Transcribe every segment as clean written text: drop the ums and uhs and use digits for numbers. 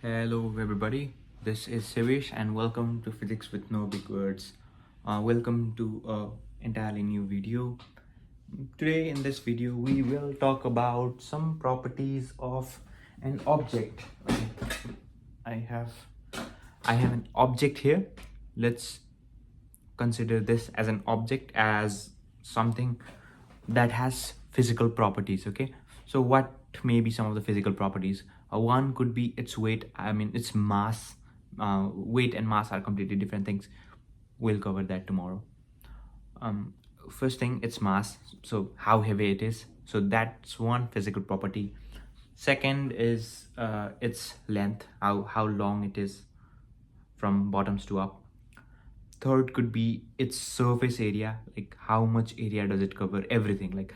Hello, everybody. This is Sivish, and welcome to Physics with No Big Words. Welcome to a entirely new video. Today, in this video, we will talk about some properties of an object. Okay. I have I have an object here. Let's consider this as an object, as something that has physical properties. Okay, so what may be some of the physical properties? One could be its weight, its mass. Weight and mass are completely different things. We'll cover that tomorrow. um, First thing, its mass, so how heavy it is, so that's one physical property. Second is its length, how long it is from bottoms to up. Third could be its surface area, like how much area does it cover, everything, like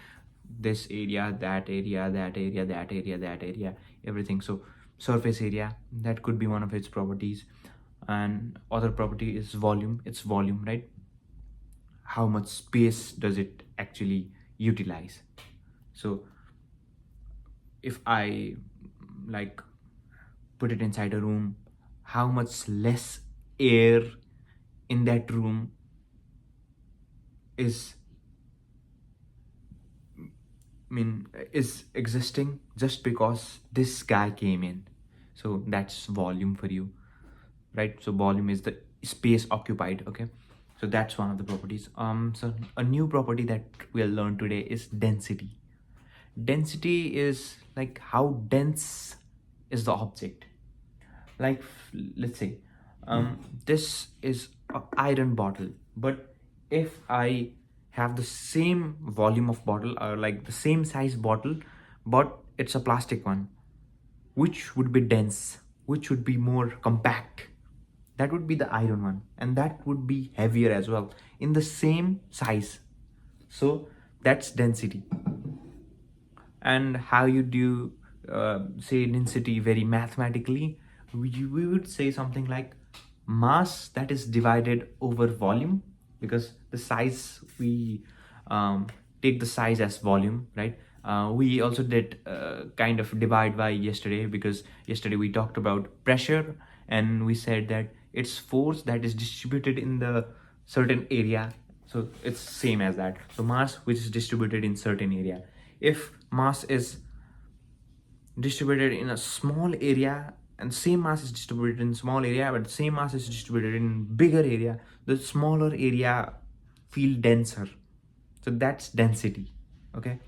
this area, that area, that area, that area, that area, everything. So surface area, that could be one of its properties. And other property is volume, its volume, right? How much space does it actually utilize? So if I like put it inside a room, how much less air in that room is is existing just because this guy came in. So that's volume for you, right? So volume is the space occupied. Okay, so that's one of the properties. So a new property that we'll learn today is density. Density is like how dense is the object. Like, let's say this is an iron bottle, but if I have the same volume of bottle, or like the same size bottle, but it's a plastic one, which would be dense, which would be more compact? That would be the iron one, and that would be heavier as well in the same size. So that's density. And how you do say density very mathematically? We would say something like mass that is divided over volume, because the size, we take the size as volume, right? We also did kind of divide by yesterday, because yesterday we talked about pressure, and we said that it's force that is distributed in the certain area. So it's same as that. So mass which is distributed in certain area. If mass is distributed in a small area, and same mass is distributed in small area, but same mass is distributed in bigger area, the smaller area feel denser. So that's density. Okay,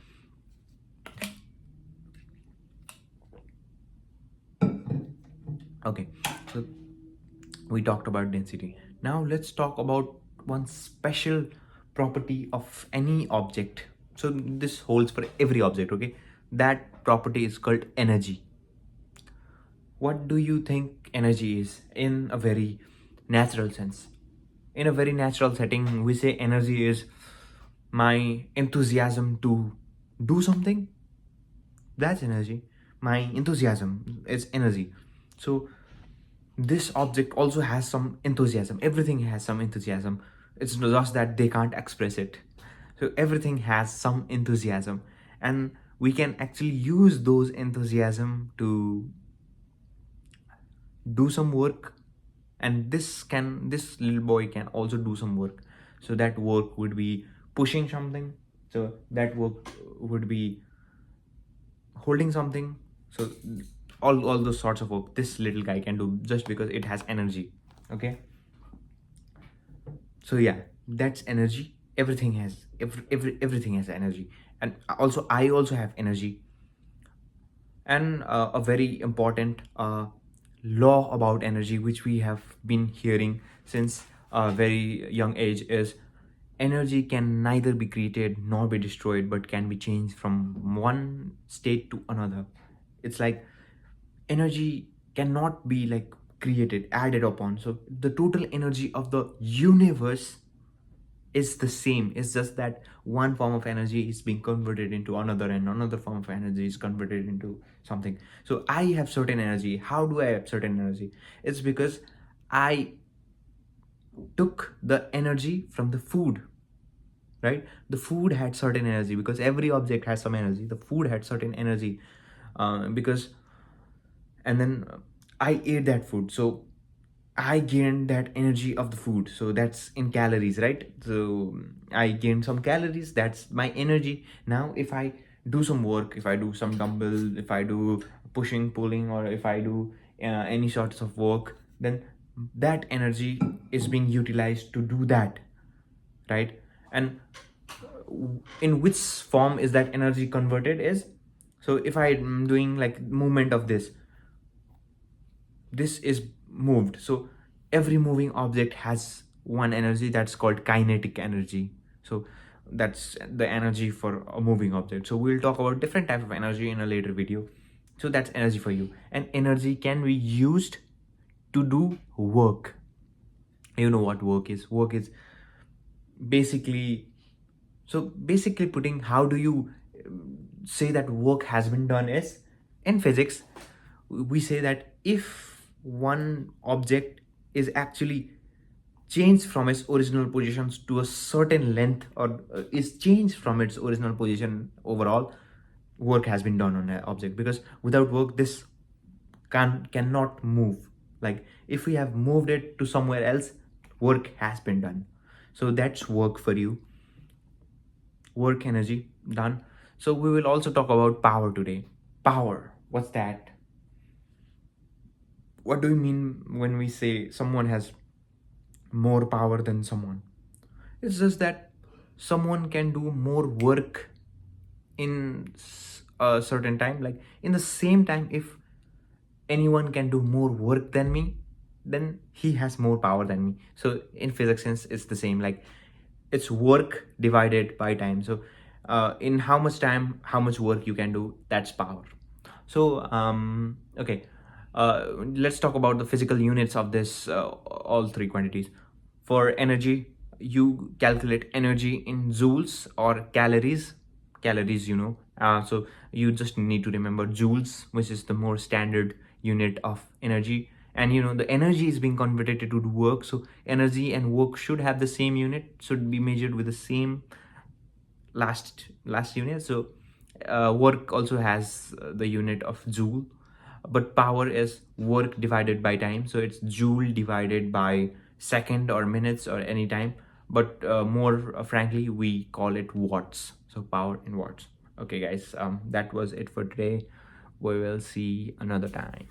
okay, so we talked about density. Now let's talk about one special property of any object. So this holds for every object. Okay, that property is called energy. What do you think energy is in a very natural sense? In a very natural setting, we say energy is my enthusiasm to do something. That's energy. My enthusiasm is energy. So this object also has some enthusiasm. Everything has some enthusiasm. It's just that they can't express it. So everything has some enthusiasm, and we can actually use those enthusiasm to do some work. And this little boy can also do some work. So that work would be pushing something, so that work would be holding something. So all those sorts of work this little guy can do, just because it has energy. Okay, so yeah, that's energy. Everything has everything has energy. And also I also have energy. And a very important law about energy, which we have been hearing since a very young age, is energy can neither be created nor be destroyed, but can be changed from one state to another. It's like energy cannot be like created, added upon. So the total energy of the universe is the same. It's just that one form of energy is being converted into another, and another form of energy is converted into something. So I have certain energy. How do I have certain energy? It's because I took the energy from the food, right? The food had certain energy, because every object has some energy. The food had certain energy, because and then I ate that food, so I gained that energy of the food. So that's in calories, right? So I gained some calories. That's my energy. Now, if I do some work, if I do some dumbbell, if I do pushing, pulling, or if I do any sorts of work, then that energy is being utilized to do that, right? And in which form is that energy converted is, so if I'm doing like movement of this is moved, so every moving object has one energy that's called kinetic energy. So that's the energy for a moving object. So we'll talk about different type of energy in a later video. So that's energy for you, and energy can be used to do work. You know what work is basically, so basically putting, how do you say that work has been done is, in physics we say that if one object is actually changed from its original positions to a certain length, or is changed from its original position overall, work has been done on that object, because without work this cannot move. Like if we have moved it to somewhere else, work has been done. So that's work for you, work energy done. So we will also talk about power today. Power, what's that? What do you mean when we say someone has more power than someone? It's just that someone can do more work in a certain time. Like in the same time, if anyone can do more work than me, then he has more power than me. So in physics sense, it's the same. Like it's work divided by time. So in how much time, how much work you can do, that's power. So okay, let's talk about the physical units of this, all three quantities. For energy, you calculate energy in joules or calories. Calories, so you just need to remember joules, which is the more standard unit of energy. And the energy is being converted to work, so energy and work should have the same unit, should be measured with the same last unit. So work also has the unit of joule, but power is work divided by time, so it's joule divided by second or minutes or any time. But more frankly, we call it watts. So power in watts. Okay guys, that was it for today. We will see another time.